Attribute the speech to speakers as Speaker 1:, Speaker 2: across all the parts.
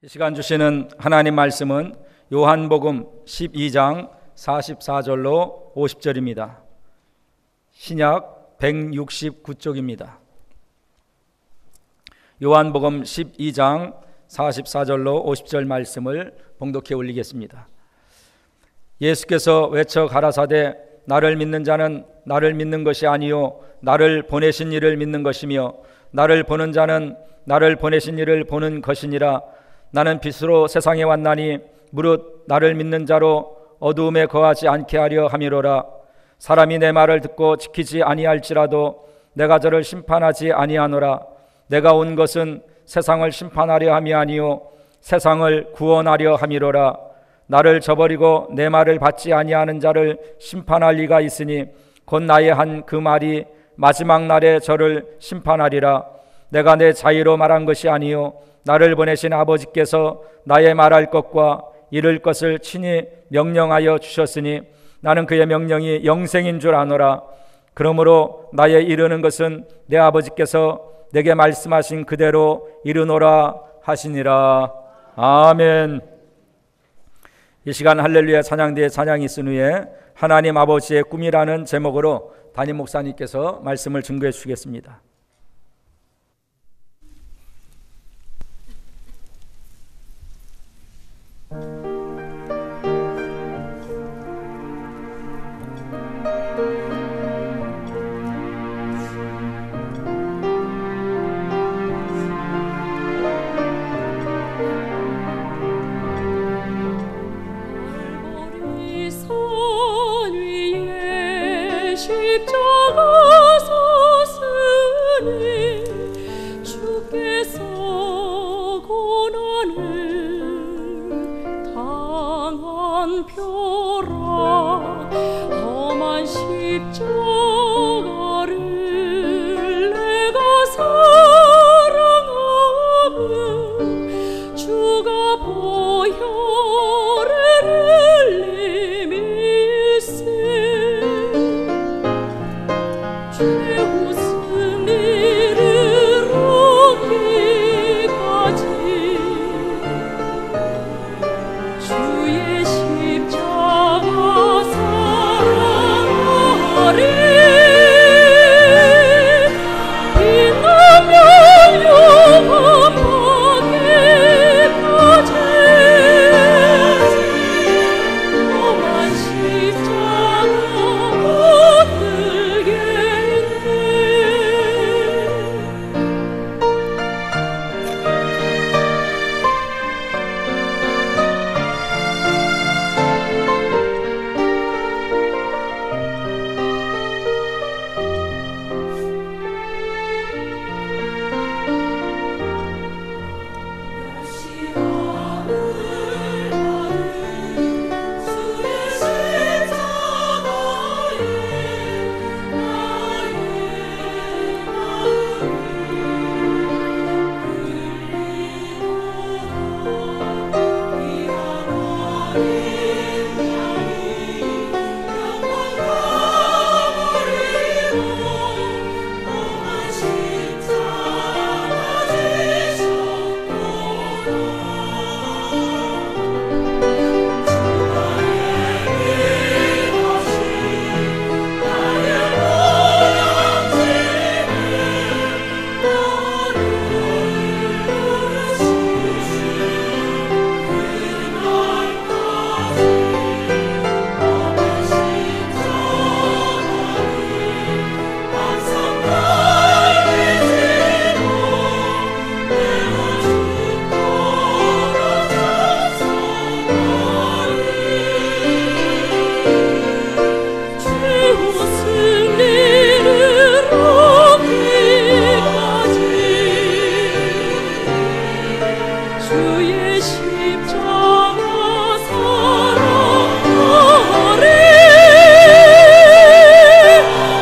Speaker 1: 이 시간 주시는 하나님 말씀은 요한복음 12장 44절로 50절입니다. 신약 169쪽입니다. 요한복음 12장 44절로 50절 말씀을 봉독해 올리겠습니다. 예수께서 외쳐 가라사대 나를 믿는 자는 나를 믿는 것이 아니요 나를 보내신 이를 믿는 것이며 나를 보는 자는 나를 보내신 이를 보는 것이니라. 나는 빛으로 세상에 왔나니 무릇 나를 믿는 자로 어두움에 거하지 않게 하려 함이로라. 사람이 내 말을 듣고 지키지 아니할지라도 내가 저를 심판하지 아니하노라. 내가 온 것은 세상을 심판하려 함이 아니요 세상을 구원하려 함이로라. 나를 저버리고 내 말을 받지 아니하는 자를 심판할 리가 있으니 곧 나의 한 그 말이 마지막 날에 저를 심판하리라. 내가 내 자의로 말한 것이 아니요 나를 보내신 아버지께서 나의 말할 것과 이룰 것을 친히 명령하여 주셨으니 나는 그의 명령이 영생인 줄 아노라. 그러므로 나의 이르는 것은 내 아버지께서 내게 말씀하신 그대로 이르노라 하시니라. 아멘. 이 시간 할렐루야 찬양대의 찬양이 있은 후에 하나님 아버지의 꿈이라는 제목으로 담임 목사님께서 말씀을 증거해 주시겠습니다.
Speaker 2: 십자가 섰으니 주께서 고난을 당한 표라. 험한 십자가를 내가 사랑하면 주가 보혈을 흘림일세. 무슨 일을 얻기까지 주의 십자가 사랑하리. 빛나며 영원 밤에까지 험한 십자가 붙들게.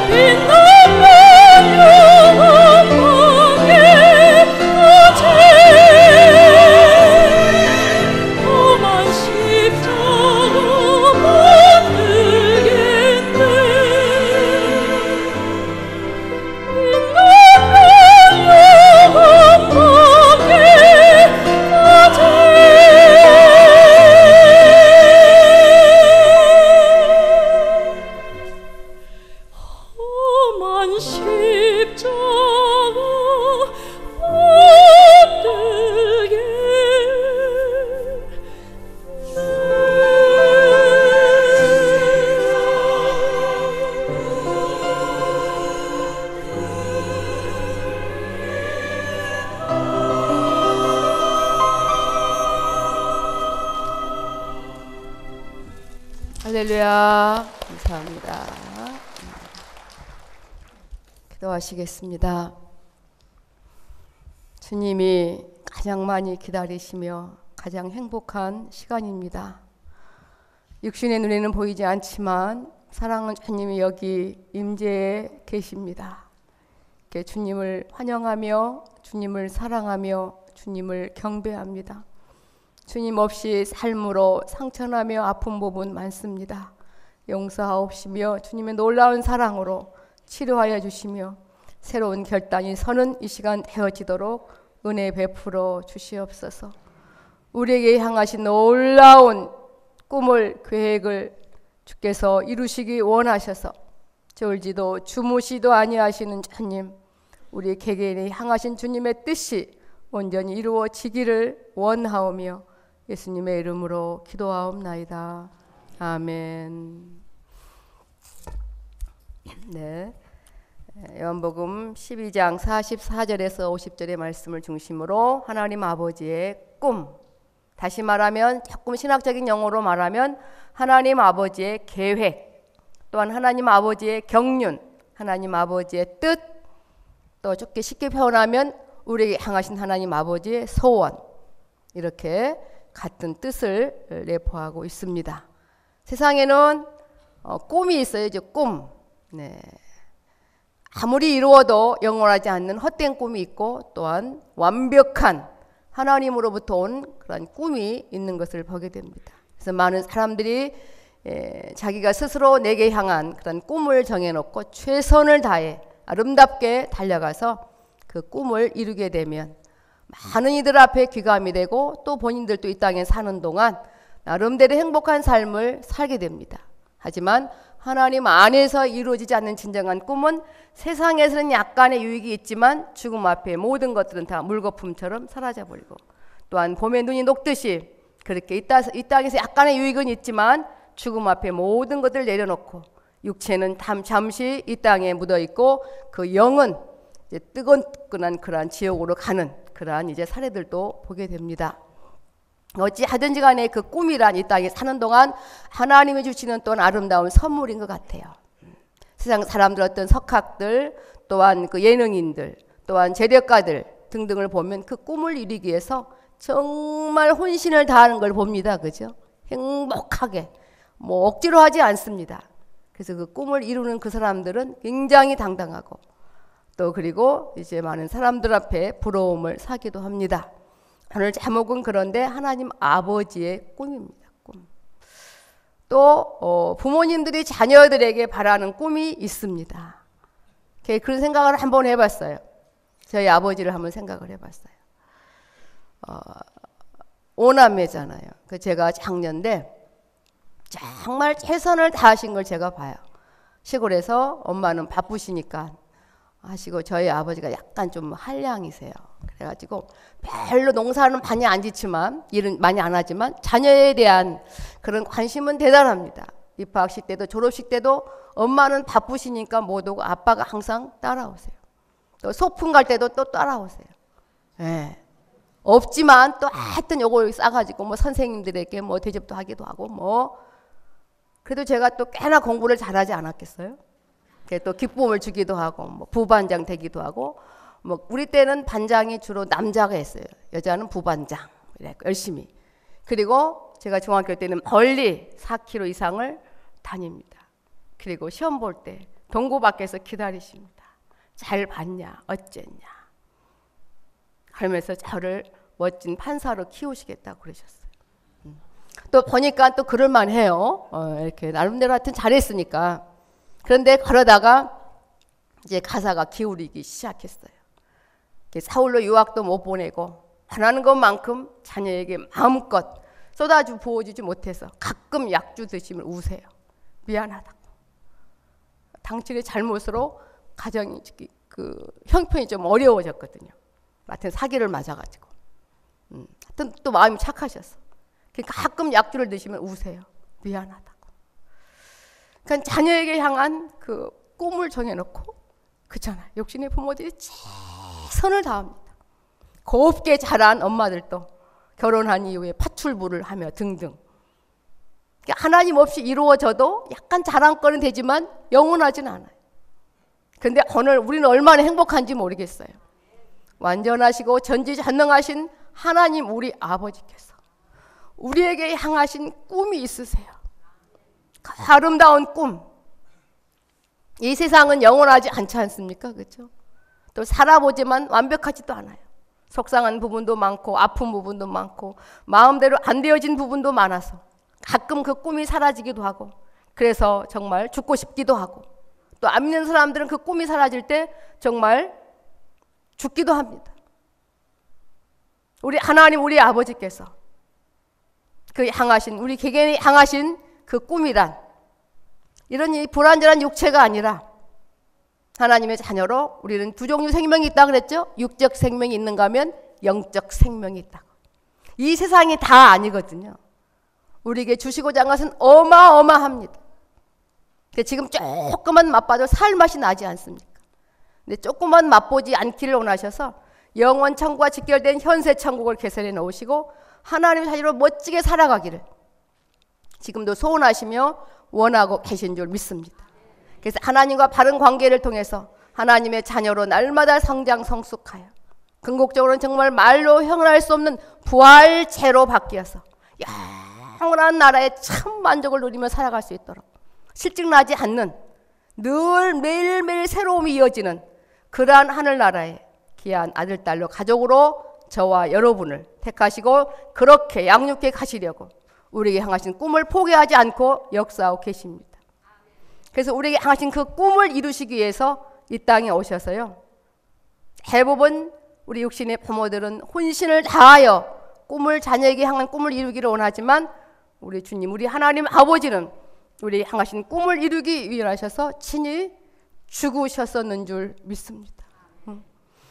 Speaker 2: 빛나며 십자가 붙들게
Speaker 3: 할렐루야. 감사합니다. 기도하시겠습니다. 주님이 가장 많이 기다리시며 가장 행복한 시간입니다. 육신의 눈에는 보이지 않지만 사랑하는 주님이 여기 임재에 계십니다. 주님을 환영하며 주님을 사랑하며 주님을 경배합니다. 주님 없이 삶으로 상처나며 아픈 부분 많습니다. 용서하옵시며 주님의 놀라운 사랑으로 치료하여 주시며 새로운 결단이 서는 이 시간 되어지도록 은혜 베풀어 주시옵소서. 우리에게 향하신 놀라운 꿈을 계획을 주께서 이루시기 원하셔서 졸지도 주무시도 아니하시는 주님, 우리 개개인이 향하신 주님의 뜻이 온전히 이루어지기를 원하오며 예수님의 이름으로 기도하옵나이다. 아멘. 네, 요한복음 12장 44절에서 50절의 말씀을 중심으로 하나님 아버지의 꿈, 다시 말하면 조금 신학적인 용어로 말하면 하나님 아버지의 계획, 또한 하나님 아버지의 경륜, 하나님 아버지의 뜻, 또 쉽게 표현하면 우리에게 향하신 하나님 아버지의 소원, 이렇게 같은 뜻을 내포하고 있습니다. 세상에는 꿈이 있어요. 이제 꿈. 네. 아무리 이루어도 영원하지 않는 헛된 꿈이 있고 또한 완벽한 하나님으로부터 온 그런 꿈이 있는 것을 보게 됩니다. 그래서 많은 사람들이 자기가 스스로 내게 향한 그런 꿈을 정해놓고 최선을 다해 아름답게 달려가서 그 꿈을 이루게 되면 많은 이들 앞에 귀감이 되고 또 본인들도 이 땅에 사는 동안 나름대로 행복한 삶을 살게 됩니다. 하지만 하나님 안에서 이루어지지 않는 진정한 꿈은 세상에서는 약간의 유익이 있지만 죽음 앞에 모든 것들은 다 물거품처럼 사라져버리고, 또한 봄에 눈이 녹듯이 그렇게 이 땅에서 약간의 유익은 있지만 죽음 앞에 모든 것들을 내려놓고 육체는 잠시 이 땅에 묻어있고 그 영은 이제 뜨끈뜨끈한 그러한 지옥으로 가는 그러한 이제 사례들도 보게 됩니다. 어찌하든지 간에 그 꿈이란 이 땅에 사는 동안 하나님이 주시는 또한 아름다운 선물인 것 같아요. 세상 사람들, 어떤 석학들, 또한 그 예능인들, 또한 재력가들 등등을 보면 그 꿈을 이루기 위해서 정말 혼신을 다하는 걸 봅니다. 그죠? 행복하게 뭐 억지로 하지 않습니다. 그래서 그 꿈을 이루는 그 사람들은 굉장히 당당하고 또 그리고 이제 많은 사람들 앞에 부러움을 사기도 합니다. 오늘 제목은 그런데 하나님 아버지의 꿈입니다. 꿈. 또 부모님들이 자녀들에게 바라는 꿈이 있습니다. 그런 생각을 한번 해봤어요. 저희 아버지를 한번 생각을 해봤어요. 5남매잖아요. 제가 장녀인데 정말 최선을 다하신 걸 제가 봐요. 시골에서 엄마는 바쁘시니까 하시고 저희 아버지가 약간 좀 한량이세요. 그래가지고 별로 농사는 많이 안 짓지만 일은 많이 안 하지만 자녀에 대한 그런 관심은 대단합니다. 입학식 때도 졸업식 때도 엄마는 바쁘시니까 못 오고 아빠가 항상 따라오세요. 또 소풍 갈 때도 또 따라오세요. 네. 없지만 또 하여튼 요걸 싸가지고 뭐 선생님들에게 뭐 대접도 하기도 하고 뭐 그래도 제가 또 꽤나 공부를 잘하지 않았겠어요? 또 기쁨을 주기도 하고 뭐 부반장 되기도 하고 뭐 우리 때는 반장이 주로 남자가 했어요. 여자는 부반장 열심히. 그리고 제가 중학교 때는 멀리 4km 이상을 다닙니다. 그리고 시험 볼 때 동고 밖에서 기다리십니다. 잘 봤냐 어쨌냐 하면서 저를 멋진 판사로 키우시겠다고 그러셨어요. 또 보니까 또 그럴만 해요. 이렇게 나름대로 하여튼 잘했으니까. 그런데 그러다가 이제 가사가 기울이기 시작했어요. 서울로 유학도 못 보내고 원하는 것만큼 자녀에게 마음껏 쏟아주 부어주지 못해서 가끔 약주 드시면 우세요. 미안하다고. 당신의 잘못으로 가정이 그 형편이 좀 어려워졌거든요. 하여튼 사기를 맞아가지고. 하여튼 또 마음이 착하셨어. 그러니까 가끔 약주를 드시면 우세요. 미안하다고. 그러니까 자녀에게 향한 그 꿈을 정해놓고, 그렇잖아요. 욕심의 부모들이 최선을 다합니다. 곱게 자란 엄마들도 결혼한 이후에 파출부를 하며 등등. 그러니까 하나님 없이 이루어져도 약간 자랑거리는 되지만 영원하진 않아요. 그런데 오늘 우리는 얼마나 행복한지 모르겠어요. 완전하시고 전지전능하신 하나님 우리 아버지께서 우리에게 향하신 꿈이 있으세요. 그 아름다운 꿈. 이 세상은 영원하지 않지 않습니까? 그렇죠? 또 살아보지만 완벽하지도 않아요. 속상한 부분도 많고 아픈 부분도 많고 마음대로 안 되어진 부분도 많아서 가끔 그 꿈이 사라지기도 하고, 그래서 정말 죽고 싶기도 하고, 또 안 믿는 사람들은 그 꿈이 사라질 때 정말 죽기도 합니다. 우리 하나님 우리 아버지께서 그 향하신, 우리 개개인이 향하신 그 꿈이란 이런 이 불완전한 육체가 아니라 하나님의 자녀로 우리는 두 종류 생명이 있다 그랬죠? 육적 생명이 있는가 하면 영적 생명이 있다고. 이 세상이 다 아니거든요. 우리에게 주시고자 한 것은 어마어마합니다. 지금 조금만 맛봐도 살맛이 나지 않습니까? 근데 조금만 맛보지 않기를 원하셔서 영원 천국과 직결된 현세 천국을 개설해 놓으시고 하나님의 자녀로 멋지게 살아가기를 지금도 소원하시며 원하고 계신 줄 믿습니다. 그래서 하나님과 바른 관계를 통해서 하나님의 자녀로 날마다 성장 성숙하여 궁극적으로는 정말 말로 형언할 수 없는 부활체로 바뀌어서 영원한 나라의 참 만족을 누리며 살아갈 수 있도록 실증나지 않는 늘 매일매일 새로움이 이어지는 그러한 하늘나라의 귀한 아들, 딸로 가족으로 저와 여러분을 택하시고 그렇게 양육해 가시려고 우리에게 향하신 꿈을 포기하지 않고 역사하고 계십니다. 그래서 우리에게 향하신 그 꿈을 이루시기 위해서 이 땅에 오셔서요, 대부분 우리 육신의 부모들은 혼신을 다하여 꿈을, 자녀에게 향한 꿈을 이루기를 원하지만 우리 주님, 우리 하나님 아버지는 우리 향하신 꿈을 이루기 위해 하셔서 친히 죽으셨었는 줄 믿습니다.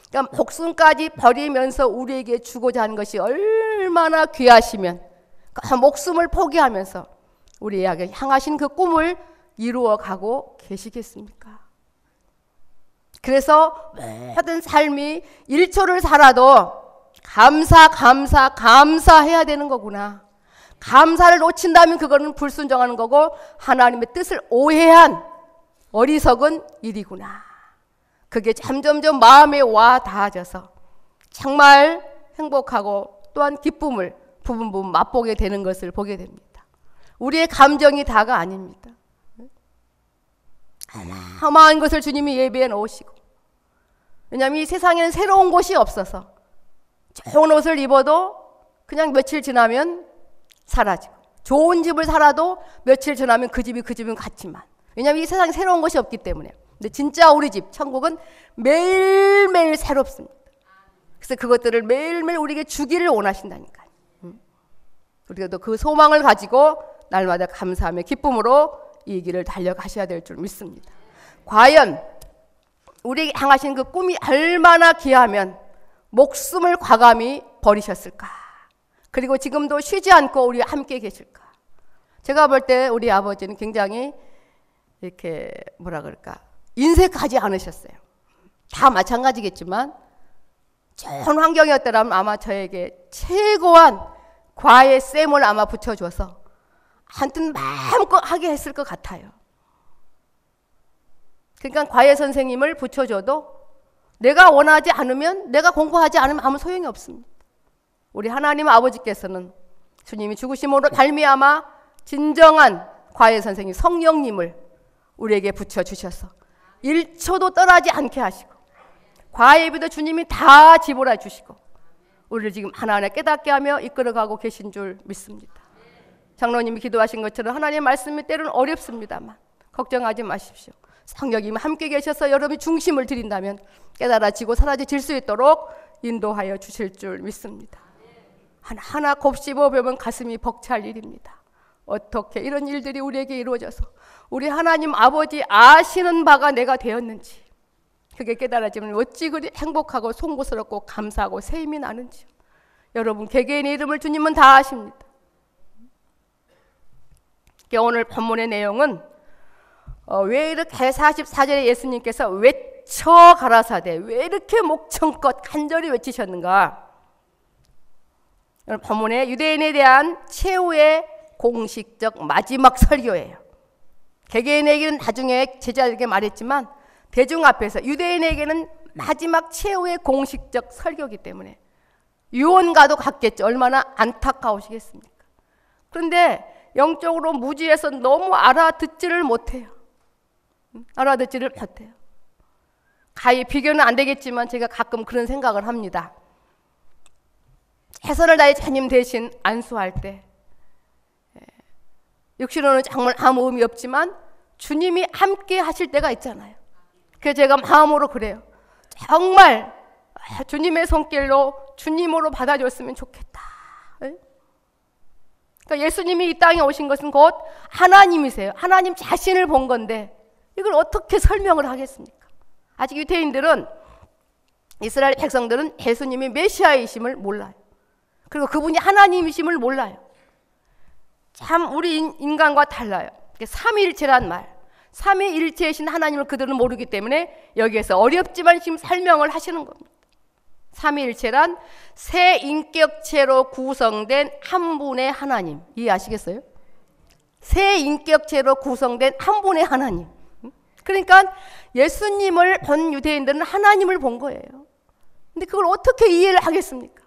Speaker 3: 그러니까 목숨까지 버리면서 우리에게 주고자 하는 것이 얼마나 귀하시면 그 목숨을 포기하면서 우리에게 향하신 그 꿈을 이루어가고 계시겠습니까? 그래서 모든 삶이 1초를 살아도 감사해야 되는 거구나. 감사를 놓친다면 그거는 불순종하는 거고 하나님의 뜻을 오해한 어리석은 일이구나. 그게 점점점 마음에 와 닿아져서 정말 행복하고 또한 기쁨을 부분 맛보게 되는 것을 보게 됩니다. 우리의 감정이 다가 아닙니다. 어마어마한 것을 주님이 예비해 놓으시고, 왜냐하면 이 세상에는 새로운 곳이 없어서 좋은 옷을 입어도 그냥 며칠 지나면 사라지고, 좋은 집을 살아도 며칠 지나면 그 집은 같지만, 왜냐하면 이 세상에 새로운 것이 없기 때문에. 근데 진짜 우리 집 천국은 매일매일 새롭습니다. 그래서 그것들을 매일매일 우리에게 주기를 원하신다니까요. 우리가 또 그 소망을 가지고 날마다 감사하며 기쁨으로 이 길을 달려가셔야 될 줄 믿습니다. 과연 우리에게 향하신 그 꿈이 얼마나 귀하면 목숨을 과감히 버리셨을까? 그리고 지금도 쉬지 않고 우리와 함께 계실까? 제가 볼 때 우리 아버지는 굉장히 이렇게 뭐라 그럴까, 인색하지 않으셨어요. 다 마찬가지겠지만 좋은 환경이었더라면 아마 저에게 최고한 과외 쌤을 아마 붙여줘서 한튼 마음껏 하게 했을 것 같아요. 그러니까 과외 선생님을 붙여줘도 내가 원하지 않으면, 내가 공부하지 않으면 아무 소용이 없습니다. 우리 하나님 아버지께서는 주님이 죽으심으로 발미암아 진정한 과외 선생님 성령님을 우리에게 붙여주셔서 1초도 떠나지 않게 하시고 과외비도 주님이 다 지불해 주시고 우리를 지금 하나하나 깨닫게 하며 이끌어가고 계신 줄 믿습니다. 장로님이 기도하신 것처럼 하나님의 말씀이 때로는 어렵습니다만 걱정하지 마십시오. 성령님이 함께 계셔서 여러분이 중심을 드린다면 깨달아지고 사라질 수 있도록 인도하여 주실 줄 믿습니다. 하나하나 곱씹어 보면 가슴이 벅찰 일입니다. 어떻게 이런 일들이 우리에게 이루어져서 우리 하나님 아버지 아시는 바가 내가 되었는지 그게 깨달아지면 어찌 그리 행복하고 송구스럽고 감사하고 새 힘이 나는지요. 여러분 개개인의 이름을 주님은 다 아십니다. 오늘 본문의 내용은 왜 이렇게 44절에 예수님께서 외쳐 가라사대 왜 이렇게 목청껏 간절히 외치셨는가. 오늘 본문의 유대인에 대한 최후의 공식적 마지막 설교예요. 개개인에게는 나중에 제자들에게 말했지만 대중 앞에서 유대인에게는 마지막 최후의 공식적 설교이기 때문에 유언과도 같겠죠. 얼마나 안타까우시겠습니까? 그런데 영적으로 무지해서 너무 알아듣지를 못해요. 알아듣지를 못해요. 가히 비교는 안 되겠지만 제가 가끔 그런 생각을 합니다. 최선을 다해 주님 대신 안수할 때 육신으로는 정말 아무 의미 없지만 주님이 함께 하실 때가 있잖아요. 그래서 제가 마음으로 그래요. 정말 주님의 손길로 주님으로 받아줬으면 좋겠다. 그러니까 예수님이 이 땅에 오신 것은 곧 하나님이세요. 하나님 자신을 본 건데 이걸 어떻게 설명을 하겠습니까? 아직 유대인들은, 이스라엘 백성들은 예수님이 메시아이심을 몰라요. 그리고 그분이 하나님이심을 몰라요. 참 우리 인간과 달라요. 삼위일체란 말, 삼위일체이신 하나님을 그들은 모르기 때문에 여기에서 어렵지만 지금 설명을 하시는 겁니다. 삼위일체란 세 인격체로 구성된 한 분의 하나님, 이해하시겠어요? 세 인격체로 구성된 한 분의 하나님. 그러니까 예수님을 본 유대인들은 하나님을 본 거예요. 근데 그걸 어떻게 이해를 하겠습니까?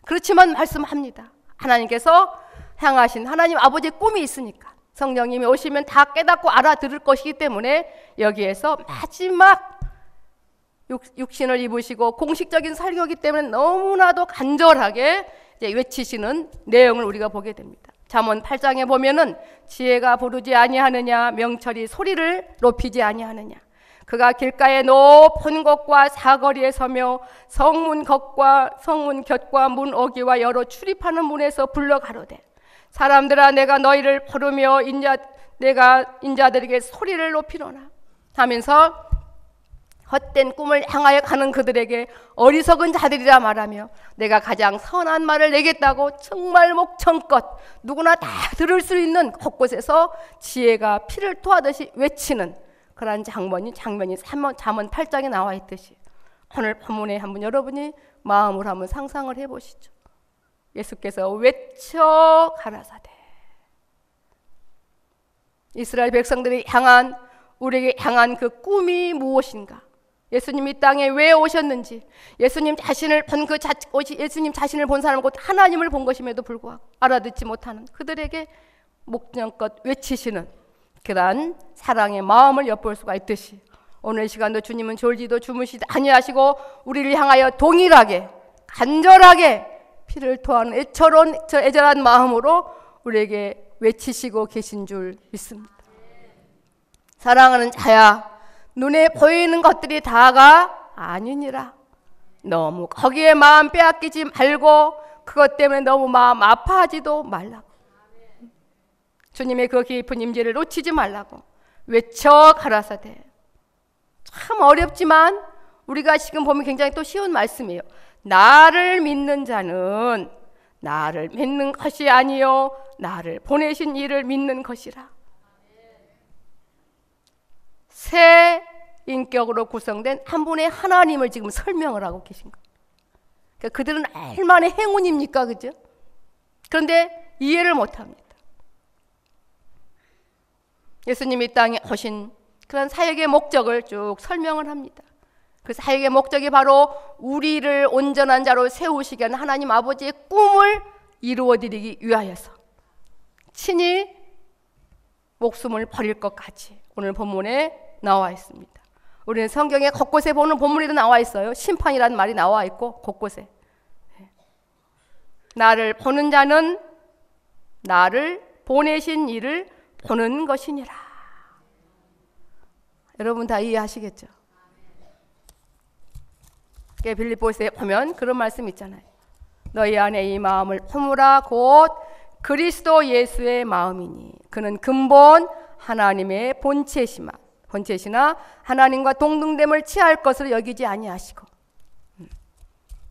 Speaker 3: 그렇지만 말씀합니다. 하나님께서 향하신 하나님 아버지의 꿈이 있으니까 성령님이 오시면 다 깨닫고 알아들을 것이기 때문에 여기에서 마지막 육신을 입으시고 공식적인 설교이기 때문에 너무나도 간절하게 이제 외치시는 내용을 우리가 보게 됩니다. 잠언 8장에 보면은 지혜가 부르지 아니하느냐, 명철이 소리를 높이지 아니하느냐. 그가 길가의 높은 곳과 사거리에 서며 성문 곁과 문 어귀와 여러 출입하는 문에서 불러 가로되 사람들아 내가 너희를 부르며 내가 인자들에게 소리를 높이노라 하면서 헛된 꿈을 향하여 가는 그들에게 어리석은 자들이라 말하며 내가 가장 선한 말을 내겠다고 정말 목청껏 누구나 다 들을 수 있는 곳곳에서 지혜가 피를 토하듯이 외치는 그런 장면이 잠언 8장에 나와 있듯이 오늘 본문에 한번 여러분이 마음으로 한번 상상을 해보시죠. 예수께서 외쳐 가라사대 이스라엘 백성들이 향한 우리에게 향한 그 꿈이 무엇인가? 예수님이 이 땅에 왜 오셨는지, 예수님 자신을 본 사람은 곧 하나님을 본 것임에도 불구하고 알아듣지 못하는 그들에게 목청껏 외치시는 그러한 사랑의 마음을 엿볼 수가 있듯이 오늘 시간도 주님은 졸지도 주무시지 아니하시고 우리를 향하여 동일하게 간절하게 피를 토하는 애절한 마음으로 우리에게 외치시고 계신 줄 믿습니다. 사랑하는 자야, 눈에 보이는 것들이 다가 아니니라. 너무 거기에 마음 빼앗기지 말고 그것 때문에 너무 마음 아파하지도 말라고. 주님의 그 깊은 임재를 놓치지 말라고 외쳐 가라사대. 참 어렵지만 우리가 지금 보면 굉장히 또 쉬운 말씀이에요. 나를 믿는 자는 나를 믿는 것이 아니요 나를 보내신 이를 믿는 것이라. 새 인격으로 구성된 한 분의 하나님을 지금 설명을 하고 계신 거예요. 그러니까 그들은 얼마나 행운입니까, 그죠? 그런데 이해를 못합니다. 예수님이 이 땅에 오신 그런 사역의 목적을 쭉 설명을 합니다. 그 사역의 목적이 바로 우리를 온전한 자로 세우시기 위한 하나님 아버지의 꿈을 이루어드리기 위하여서 친히 목숨을 버릴 것까지 오늘 본문에 나와 있습니다. 우리는 성경에 곳곳에 보는 본문에도 나와 있어요. 심판이라는 말이 나와 있고 곳곳에 나를 보는 자는 나를 보내신 이를 보는 것이니라. 여러분 다 이해하시겠죠? 빌립보서에 보면 그런 말씀 있잖아요. 너희 안에 이 마음을 품으라 곧 그리스도 예수의 마음이니 그는 근본 하나님의 본체시만 번제시나 하나님과 동등됨을 취할 것을 여기지 아니하시고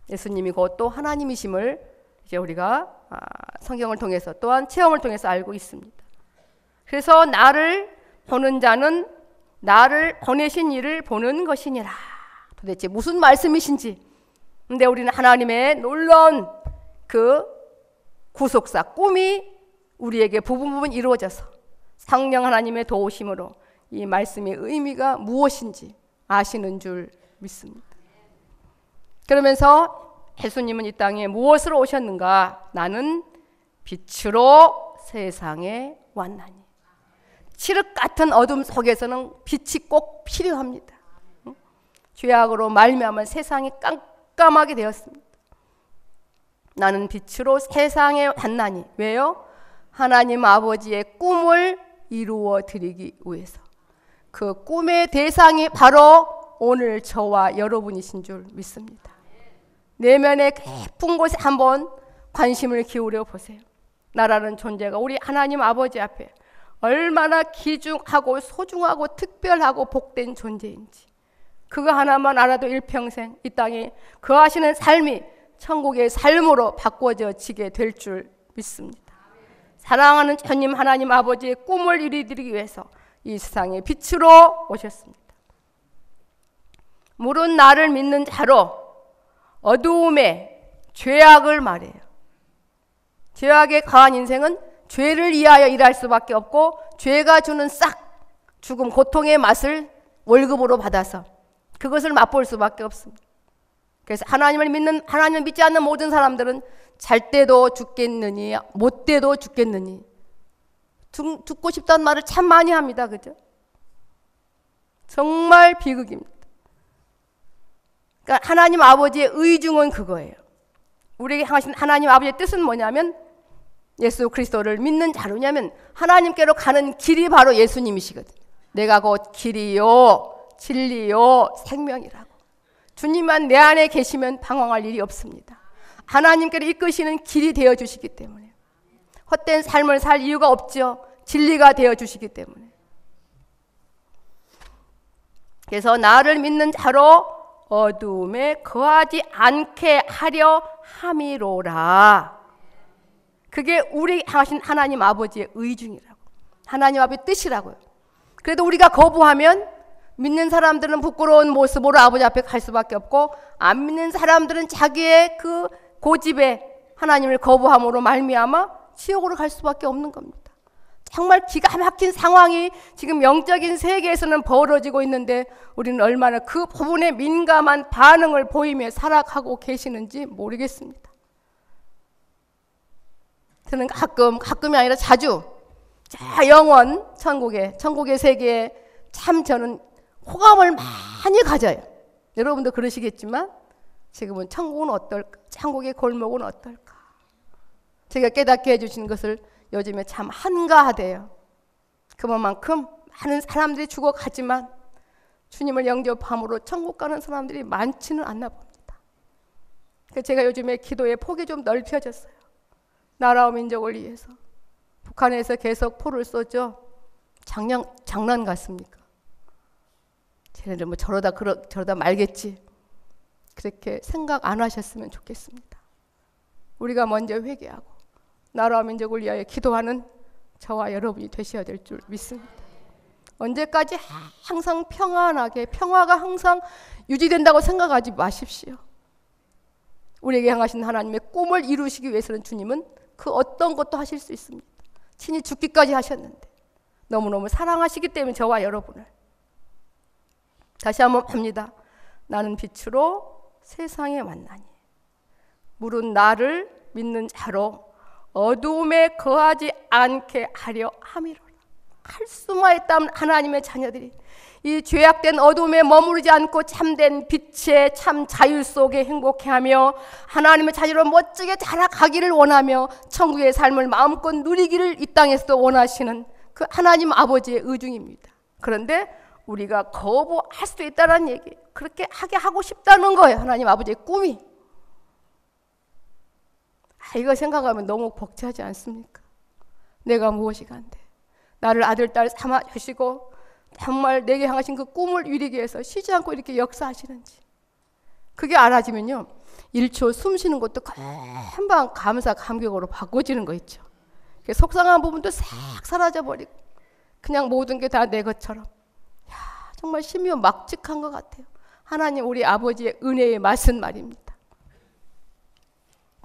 Speaker 3: 예수님이 곧 또 하나님이심을 이제 우리가 성경을 통해서 또한 체험을 통해서 알고 있습니다. 그래서 나를 보는 자는 나를 보내신 이를 보는 것이니라. 도대체 무슨 말씀이신지. 근데 우리는 하나님의 놀라운 그 구속사 꿈이 우리에게 부분 이루어져서 성령 하나님의 도우심으로 이 말씀의 의미가 무엇인지 아시는 줄 믿습니다. 그러면서 예수님은 이 땅에 무엇으로 오셨는가? 나는 빛으로 세상에 왔나니. 칠흑 같은 어둠 속에서는 빛이 꼭 필요합니다. 죄악으로 말미암아 세상이 깜깜하게 되었습니다. 나는 빛으로 세상에 왔나니. 왜요? 하나님 아버지의 꿈을 이루어 드리기 위해서. 그 꿈의 대상이 바로 오늘 저와 여러분이신 줄 믿습니다. 내면의 깊은 곳에 한번 관심을 기울여 보세요. 나라는 존재가 우리 하나님 아버지 앞에 얼마나 귀중하고 소중하고 특별하고 복된 존재인지, 그거 하나만 알아도 일평생 이 땅에 거하시는 삶이 천국의 삶으로 바꿔지게 될 줄 믿습니다. 사랑하는 주님 하나님 아버지의 꿈을 이루어드리기 위해서 이 세상에 빛으로 오셨습니다. 물은 나를 믿는 자로 어두움의 죄악을 말해요. 죄악에 거한 인생은 죄를 위하여 일할 수밖에 없고, 죄가 주는 싹 죽음 고통의 맛을 월급으로 받아서 그것을 맛볼 수밖에 없습니다. 그래서 하나님을 믿지 않는 모든 사람들은 잘 때도 죽겠느니 못 때도 죽겠느니 죽고 싶다는 말을 참 많이 합니다. 그죠? 정말 비극입니다. 그러니까 하나님 아버지의 의중은 그거예요. 우리에게 향하신 하나님 아버지의 뜻은 뭐냐면, 예수 그리스도를 믿는 자로냐면 하나님께로 가는 길이 바로 예수님이시거든요. 내가 곧 길이요 진리요 생명이라고. 주님만 내 안에 계시면 방황할 일이 없습니다. 하나님께로 이끄시는 길이 되어 주시기 때문에 헛된 삶을 살 이유가 없죠. 진리가 되어 주시기 때문에. 그래서 나를 믿는 자로 어두움에 거하지 않게 하려 함이로라. 그게 우리 하신 하나님 아버지의 의중이라고, 하나님 아버지의 뜻이라고요. 그래도 우리가 거부하면 믿는 사람들은 부끄러운 모습으로 아버지 앞에 갈 수밖에 없고, 안 믿는 사람들은 자기의 그 고집에 하나님을 거부함으로 말미암아 지옥으로 갈 수밖에 없는 겁니다. 정말 기가 막힌 상황이 지금 영적인 세계에서는 벌어지고 있는데 우리는 얼마나 그 부분에 민감한 반응을 보이며 살아가고 계시는지 모르겠습니다. 저는 가끔이 아니라 자주 영원 천국의 세계에 참 저는 호감을 많이 가져요. 여러분도 그러시겠지만 지금은 천국은 어떨까? 천국의 골목은 어떨까? 제가 깨닫게 해주신 것을 요즘에 참 한가하대요. 그만큼 많은 사람들이 죽어가지만 주님을 영접함으로 천국 가는 사람들이 많지는 않나 봅니다. 그래서 제가 요즘에 기도의 폭이 좀 넓혀졌어요. 나라와 민족을 위해서. 북한에서 계속 포를 쏘죠. 장난 같습니까? 쟤네들 뭐 저러다 말겠지. 그렇게 생각 안 하셨으면 좋겠습니다. 우리가 먼저 회개하고 나라와 민족을 위하여 기도하는 저와 여러분이 되셔야 될 줄 믿습니다. 언제까지 항상 평안하게, 평화가 항상 유지된다고 생각하지 마십시오. 우리에게 향하신 하나님의 꿈을 이루시기 위해서는 주님은 그 어떤 것도 하실 수 있습니다. 친히 죽기까지 하셨는데 너무너무 사랑하시기 때문에 저와 여러분을. 다시 한번 봅니다. 나는 빛으로 세상에 왔나니. 물은 나를 믿는 자로 어두움에 거하지 않게 하려 함이로라. 칼수마에 땀 하나님의 자녀들이 이 죄악된 어둠에 머무르지 않고 참된 빛의 참 자유 속에 행복해하며 하나님의 자녀로 멋지게 자라가기를 원하며 천국의 삶을 마음껏 누리기를 이 땅에서도 원하시는 그 하나님 아버지의 의중입니다. 그런데 우리가 거부할 수도 있다는 얘기, 그렇게 하게 하고 싶다는 거예요. 하나님 아버지의 꿈이. 이거 생각하면 너무 벅차지 않습니까? 내가 무엇이 간데 나를 아들 딸 삼아 주시고 정말 내게 향하신 그 꿈을 이루기 위해서 쉬지 않고 이렇게 역사하시는지 그게 알아지면요 1초 숨 쉬는 것도 금방 감사 감격으로 바꿔지는 거 있죠. 속상한 부분도 싹 사라져버리고 그냥 모든 게 다 내 것처럼 정말 심히 막직한 것 같아요. 하나님 우리 아버지의 은혜의 맛은 말입니다.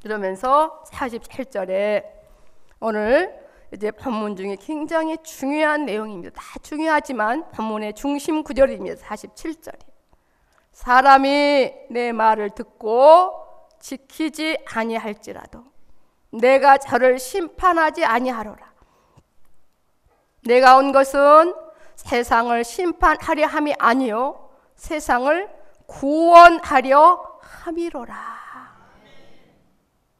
Speaker 3: 그러면서 47절에 오늘 이제 본문 중에 굉장히 중요한 내용입니다. 다 중요하지만 본문의 중심 구절입니다. 47절이 사람이 내 말을 듣고 지키지 아니할지라도 내가 저를 심판하지 아니하노라. 내가 온 것은 세상을 심판하려 함이 아니요 세상을 구원하려 함이로라.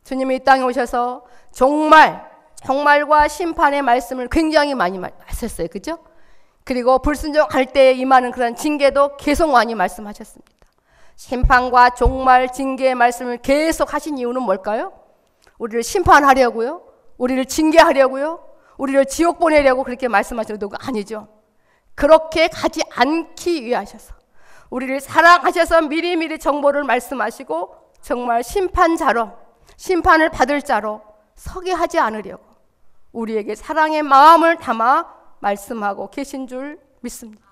Speaker 3: 주님이 이 땅에 오셔서 정말과 심판의 말씀을 굉장히 많이 하셨어요. 그죠? 그리고 불순종할 때에 임하는 그런 징계도 계속 많이 말씀하셨습니다. 심판과 종말 징계의 말씀을 계속 하신 이유는 뭘까요? 우리를 심판하려고요? 우리를 징계하려고요? 우리를 지옥 보내려고 그렇게 말씀하셔도 아니죠. 그렇게 가지 않기 위해 하셔서 우리를 사랑하셔서 미리미리 정보를 말씀하시고 정말 심판을 받을 자로 서게 하지 않으려고 우리에게 사랑의 마음을 담아 말씀하고 계신 줄 믿습니다.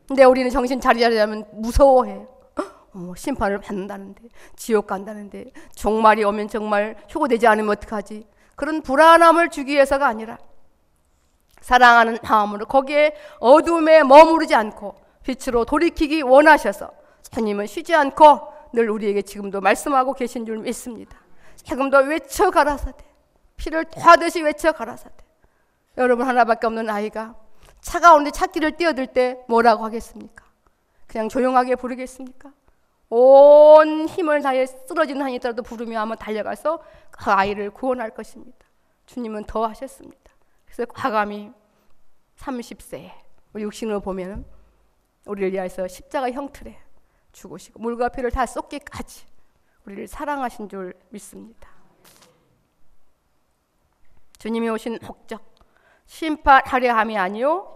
Speaker 3: 근데 우리는 정신 차리자면 무서워해요. 심판을 받는다는데 지옥 간다는데 종말이 오면 정말 휴고되지 않으면 어떡하지? 그런 불안함을 주기 위해서가 아니라 사랑하는 마음으로 거기에 어둠에 머무르지 않고 빛으로 돌이키기 원하셔서 주님은 쉬지 않고 늘 우리에게 지금도 말씀하고 계신 줄 믿습니다. 지금도 외쳐 가라사대 피를 토하듯이 외쳐 가라사대. 여러분 하나밖에 없는 아이가 차가운데 찾기를 뛰어들 때 뭐라고 하겠습니까? 그냥 조용하게 부르겠습니까? 온 힘을 다해 쓰러지는 한이 있더라도 부르며 한번 달려가서 그 아이를 구원할 것입니다. 주님은 더 하셨습니다. 그래서 과감히 30세에 우리 육신으로 보면 우리를 위하여서 십자가 형틀에 죽으시고 물과 피를 다 쏟기까지 우리를 사랑하신 줄 믿습니다. 주님이 오신 목적 심판하려 함이 아니요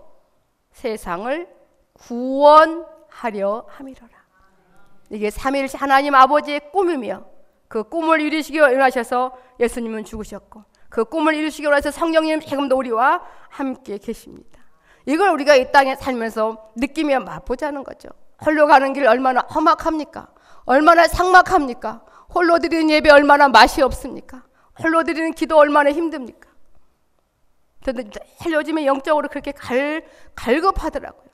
Speaker 3: 세상을 구원하려 함이로라. 이게 삼위일체 하나님 아버지의 꿈이며 그 꿈을 이루시기 원하셔서 예수님은 죽으셨고 그 꿈을 이루시기 원해서 성령님 지금도 우리와 함께 계십니다. 이걸 우리가 이 땅에 살면서 느끼며 맛보자는 거죠. 홀로 가는 길 얼마나 험악합니까? 얼마나 삭막합니까? 홀로 드리는 예배 얼마나 맛이 없습니까? 홀로 드리는 기도 얼마나 힘듭니까? 요즘에 영적으로 그렇게 갈급하더라고요.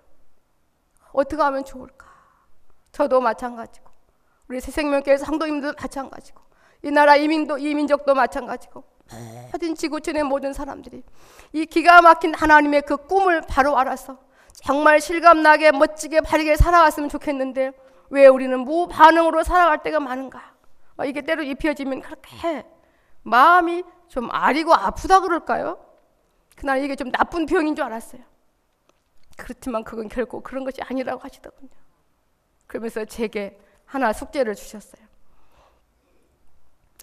Speaker 3: 어떻게 하면 좋을까? 저도 마찬가지고 우리 새생명교회 성도님도 마찬가지고 이 나라 이 민족도 마찬가지고 모든 지구촌의 모든 사람들이 이 기가 막힌 하나님의 그 꿈을 바로 알아서 정말 실감나게 멋지게 바르게 살아갔으면 좋겠는데 왜 우리는 무반응으로 살아갈 때가 많은가? 이게 때로 입혀지면 그렇게 마음이 좀 아리고 아프다 그럴까요? 그날 이게 좀 나쁜 병인 줄 알았어요. 그렇지만 그건 결코 그런 것이 아니라고 하시더군요. 그러면서 제게 하나 숙제를 주셨어요.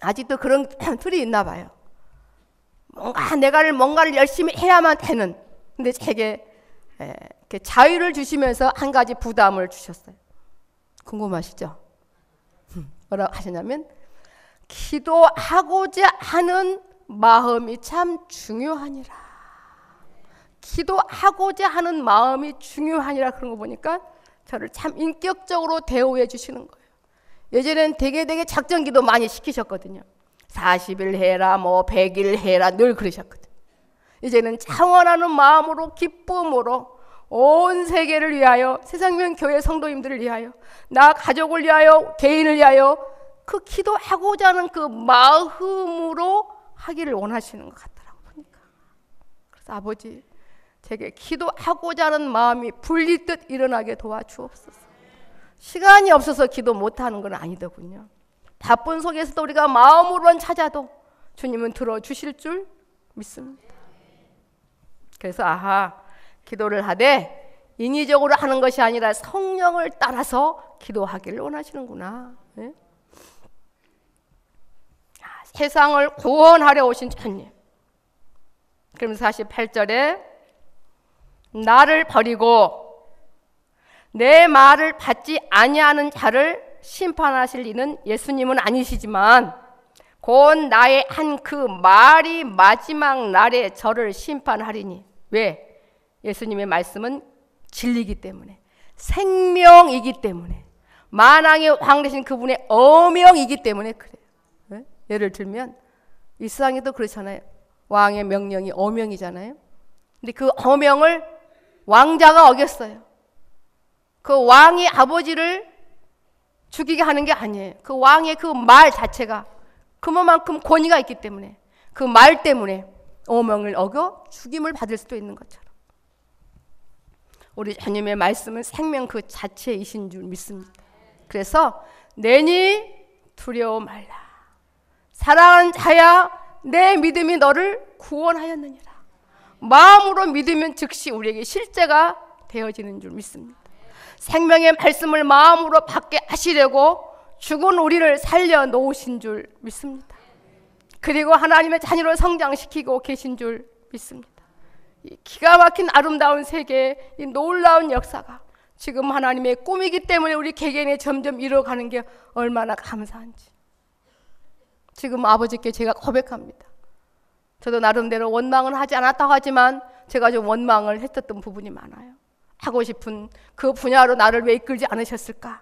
Speaker 3: 아직도 그런 틀이 있나 봐요. 뭔가를 열심히 해야만 되는. 근데 제게 자유를 주시면서 한 가지 부담을 주셨어요. 궁금하시죠? 뭐라고 하셨냐면 기도하고자 하는 마음이 참 중요하니라. 기도하고자 하는 마음이 중요하니라. 그런 거 보니까 저를 참 인격적으로 대우해 주시는 거예요. 예전엔 되게 작전기도 많이 시키셨거든요. 40일 해라 100일 해라 늘 그러셨거든요. 이제는 차원하는 마음으로 기쁨으로 온 세계를 위하여 새생명 교회 성도님들을 위하여 나 가족을 위하여 개인을 위하여 그 기도하고자 하는 그 마음으로 하기를 원하시는 것 같더라고 보니까. 그래서 아버지 제게 기도하고자 하는 마음이 불릴듯 일어나게 도와주옵소서. 시간이 없어서 기도 못하는 건 아니더군요. 바쁜 속에서도 우리가 마음으로는 찾아도 주님은 들어주실 줄 믿습니다. 그래서 기도를 하되 인위적으로 하는 것이 아니라 성령을 따라서 기도하기를 원하시는구나. 네? 세상을 구원하려 오신 주님. 그러면서 48절에 나를 버리고 내 말을 받지 아니하는 자를 심판하실 이는 예수님은 아니시지만 곧 나의 한 그 말이 마지막 날에 저를 심판하리니. 왜? 예수님의 말씀은 진리이기 때문에, 생명이기 때문에, 만왕의 왕 되신 그분의 어명이기 때문에 그래요. 네? 예를 들면 이 세상에도 그렇잖아요. 왕의 명령이 어명이잖아요. 근데 그 어명을 왕자가 어겼어요. 그 왕이 아버지를 죽이게 하는 게 아니에요. 그 왕의 그 말 자체가 그만큼 권위가 있기 때문에 그 말 때문에 어명을 어겨 죽임을 받을 수도 있는 것처럼 우리 주님의 말씀은 생명 그 자체이신 줄 믿습니다. 그래서 내니 두려워 말라. 사랑하는 자야, 내 믿음이 너를 구원하였느니라. 마음으로 믿으면 즉시 우리에게 실제가 되어지는 줄 믿습니다. 생명의 말씀을 마음으로 받게 하시려고 죽은 우리를 살려놓으신 줄 믿습니다. 그리고 하나님의 자녀로 성장시키고 계신 줄 믿습니다. 이 기가 막힌 아름다운 세계, 이 놀라운 역사가 지금 하나님의 꿈이기 때문에 우리 개개인이 점점 이뤄가는 게 얼마나 감사한지 지금 아버지께 제가 고백합니다. 저도 나름대로 원망은 하지 않았다고 하지만 제가 좀 원망을 했었던 부분이 많아요. 하고 싶은 그 분야로 나를 왜 이끌지 않으셨을까?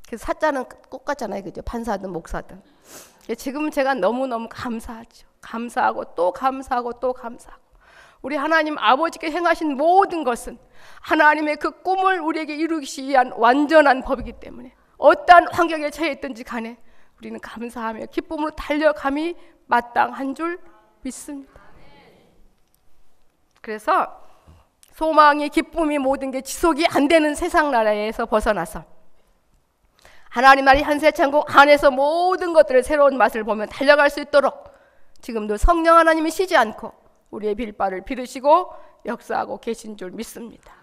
Speaker 3: 그래서 사자는 꽃 같잖아요, 그죠? 판사든 목사든. 지금 제가 너무너무 감사하죠. 감사하고 또 감사하고 또 감사하고. 우리 하나님 아버지께 행하신 모든 것은 하나님의 그 꿈을 우리에게 이루기 위한 완전한 법이기 때문에 어떠한 환경에 처해 있든지 간에 우리는 감사하며 기쁨으로 달려감이 마땅한 줄 믿습니다. 그래서 소망이, 기쁨이 모든 게 지속이 안 되는 세상 나라에서 벗어나서 하나님 나라의 현세 천국 안에서 모든 것들의 새로운 맛을 보며 달려갈 수 있도록 지금도 성령 하나님이 쉬지 않고 우리의 빌바를 비르시고 역사하고 계신 줄 믿습니다.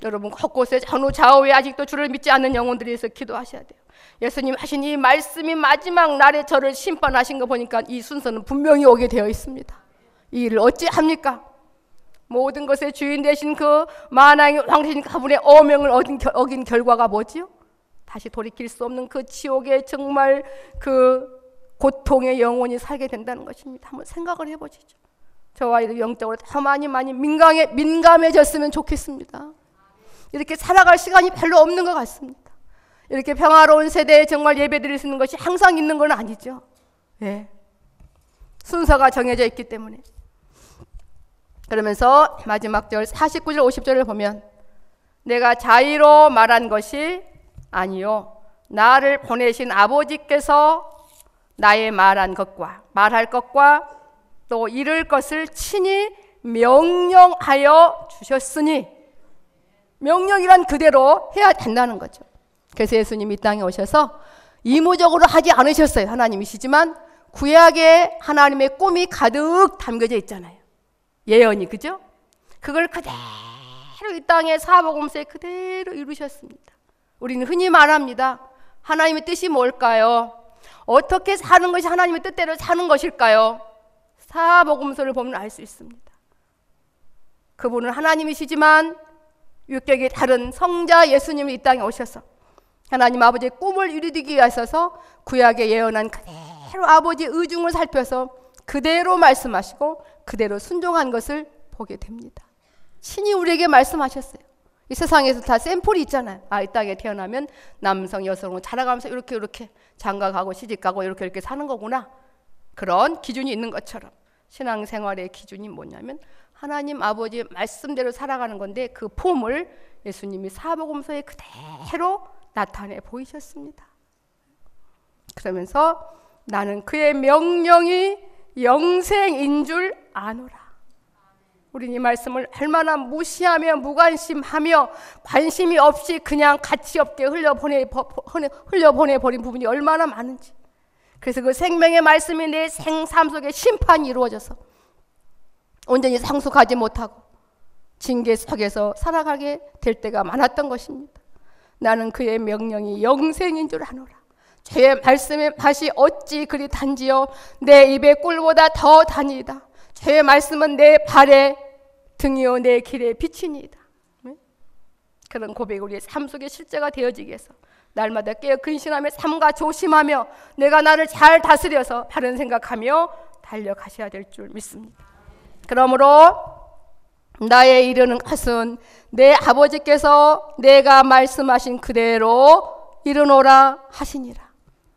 Speaker 3: 여러분 곳곳에 전후 좌우에 아직도 주를 믿지 않는 영혼들이 있어 기도하셔야 돼요. 예수님 하신 이 말씀이 마지막 날에 저를 심판하신 거 보니까 이 순서는 분명히 오게 되어 있습니다. 이 일을 어찌합니까? 모든 것의 주인 되신 그 만왕의 왕 되신 그분의 어명을 어긴 결과가 뭐지요? 다시 돌이킬 수 없는 그 지옥의 정말 그 고통의 영혼이 살게 된다는 것입니다. 한번 생각을 해보시죠. 저와 아이들 영적으로 더 많이 민감해졌으면 좋겠습니다. 이렇게 살아갈 시간이 별로 없는 것 같습니다. 이렇게 평화로운 세대에 정말 예배드릴 수 있는 것이 항상 있는 건 아니죠. 네. 순서가 정해져 있기 때문에. 그러면서 마지막 절 49절 50절을 보면 내가 자의로 말한 것이 아니요 나를 보내신 아버지께서 나의 말할 것과 또 이룰 것을 친히 명령하여 주셨으니 명령이란 그대로 해야 된다는 거죠. 그래서 예수님이 이 땅에 오셔서 의무적으로 하지 않으셨어요. 하나님이시지만 구약에 하나님의 꿈이 가득 담겨져 있잖아요. 예언이, 그죠? 그걸 그대로 이 땅에 사복음서에 그대로 이루셨습니다. 우리는 흔히 말합니다. 하나님의 뜻이 뭘까요? 어떻게 사는 것이 하나님의 뜻대로 사는 것일까요? 사복음서를 보면 알 수 있습니다. 그분은 하나님이시지만 육격이 다른 성자 예수님이 이 땅에 오셔서 하나님 아버지의 꿈을 이루기 위하셔서 구약에 예언한 그대로 아버지의 의중을 살펴서 그대로 말씀하시고 그대로 순종한 것을 보게 됩니다. 친히 우리에게 말씀하셨어요. 이 세상에서 다 샘플이 있잖아요. 이 땅에 태어나면 남성, 여성으로 자라가면서 이렇게 장가가고 시집가고 이렇게 사는 거구나. 그런 기준이 있는 것처럼 신앙생활의 기준이 뭐냐면 하나님 아버지의 말씀대로 살아가는 건데 그 폼을 예수님이 사복음서에 그대로 나타내 보이셨습니다. 그러면서 나는 그의 명령이 영생인 줄 아노라. 우리는 이 말씀을 얼마나 무시하며 무관심하며 관심이 없이 그냥 가치 없게 흘려보내버린 부분이 얼마나 많은지. 그래서 그 생명의 말씀이 내 생삶 속에 심판이 이루어져서 온전히 성숙하지 못하고 징계 속에서 살아가게 될 때가 많았던 것입니다. 나는 그의 명령이 영생인 줄 아노라. 죄의 말씀의 맛이 어찌 그리 단지요 내 입의 꿀보다 더 단이다. 죄의 말씀은 내 발의 등이요 내 길의 빛이니이다. 그런 고백이 우리의 삶 속에 실제가 되어지기 위해서 날마다 깨어 근신하며 삼가 조심하며 내가 나를 잘 다스려서 바른 생각하며 달려가셔야 될 줄 믿습니다. 그러므로 나의 이르는 것은 내 아버지께서 내가 말씀하신 그대로 이르노라 하시니라.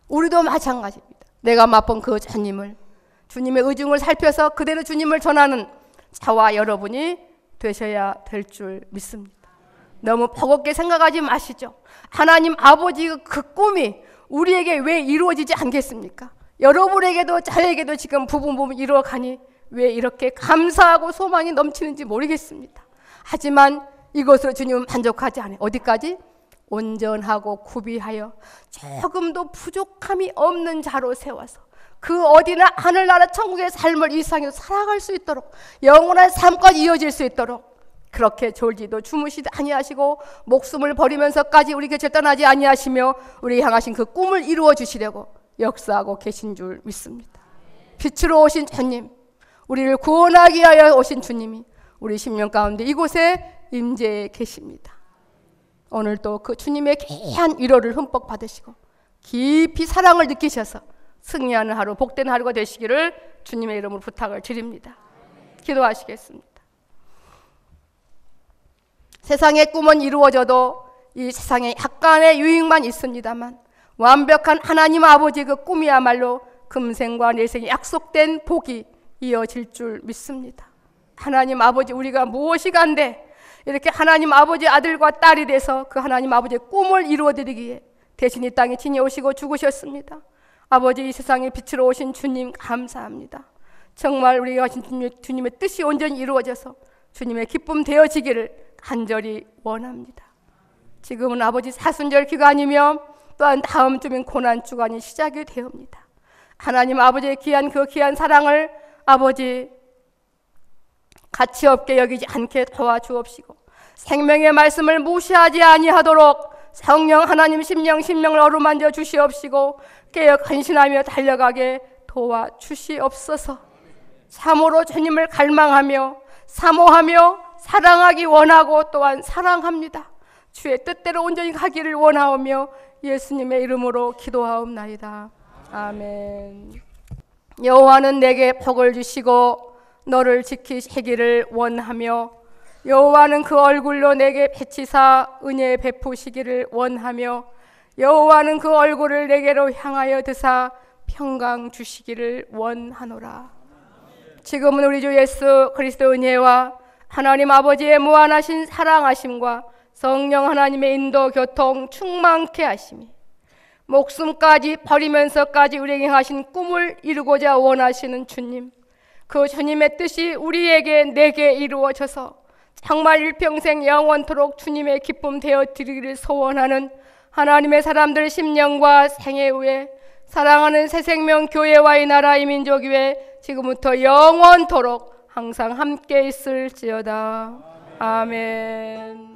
Speaker 3: 우리도 마찬가지입니다. 내가 맛본 그 주님을, 주님의 의중을 살펴서 그대로 주님을 전하는 저와 여러분이 되셔야 될 줄 믿습니다. 너무 버겁게 생각하지 마시죠. 하나님 아버지의 그 꿈이 우리에게 왜 이루어지지 않겠습니까? 여러분에게도 저에게도 지금 부분 이루어가니 왜 이렇게 감사하고 소망이 넘치는지 모르겠습니다. 하지만 이것으로 주님은 만족하지 않아요. 어디까지? 온전하고 구비하여 조금도 부족함이 없는 자로 세워서 그 어디나 하늘나라 천국의 삶을 이 세상에서 살아갈 수 있도록 영원한 삶까지 이어질 수 있도록 그렇게 졸지도 주무시도 아니하시고 목숨을 버리면서까지 우리 곁을 떠나지 아니하시며 우리에게 향하신 그 꿈을 이루어 주시려고 역사하고 계신 줄 믿습니다. 빛으로 오신 주님, 우리를 구원하기 위하여 오신 주님이 우리 심령 가운데 이곳에 임재해 계십니다. 오늘도 그 주님의 귀한 위로를 흠뻑 받으시고 깊이 사랑을 느끼셔서 승리하는 하루, 복된 하루가 되시기를 주님의 이름으로 부탁을 드립니다. 기도하시겠습니다. 세상의 꿈은 이루어져도 이 세상에 약간의 유익만 있습니다만 완벽한 하나님 아버지의 그 꿈이야말로 금생과 내생이 약속된 복이 이어질 줄 믿습니다. 하나님 아버지, 우리가 무엇이 간데 이렇게 하나님 아버지의 아들과 딸이 돼서 그 하나님 아버지의 꿈을 이루어드리기에 대신 이 땅에 지내오시고 죽으셨습니다. 아버지, 이 세상에 빛으로 오신 주님 감사합니다. 정말 우리가 주님의 뜻이 온전히 이루어져서 주님의 기쁨 되어지기를 간절히 원합니다. 지금은 아버지 사순절 기간이며 또한 다음 주면 고난 주간이 시작이 되옵니다. 하나님 아버지의 귀한 그 귀한 사랑을 아버지 가치 없게 여기지 않게 도와주옵시고 생명의 말씀을 무시하지 아니하도록 성령 하나님 심령을 어루만져 주시옵시고 깨어 근신하며 달려가게 도와주시옵소서. 참으로 주님을 갈망하며 사모하며 사랑하기 원하고 또한 사랑합니다. 주의 뜻대로 온전히 가기를 원하오며 예수님의 이름으로 기도하옵나이다. 아멘. 여호와는 내게 복을 주시고 너를 지키시기를 원하며 여호와는 그 얼굴로 내게 비치사 은혜 베푸시기를 원하며 여호와는 그 얼굴을 내게로 향하여 드사 평강 주시기를 원하노라. 지금은 우리 주 예수 그리스도 은혜와 하나님 아버지의 무한하신 사랑하심과 성령 하나님의 인도 교통 충만케 하심이 목숨까지 버리면서까지 우리에게 하신 꿈을 이루고자 원하시는 주님, 그 주님의 뜻이 우리에게 내게 이루어져서 정말 일평생 영원토록 주님의 기쁨 되어 드리기를 소원하는 하나님의 사람들 심령과 생애 후에 사랑하는 새생명 교회와 이 나라 이 민족 위에 지금부터 영원토록 항상 함께 있을지어다. 아멘.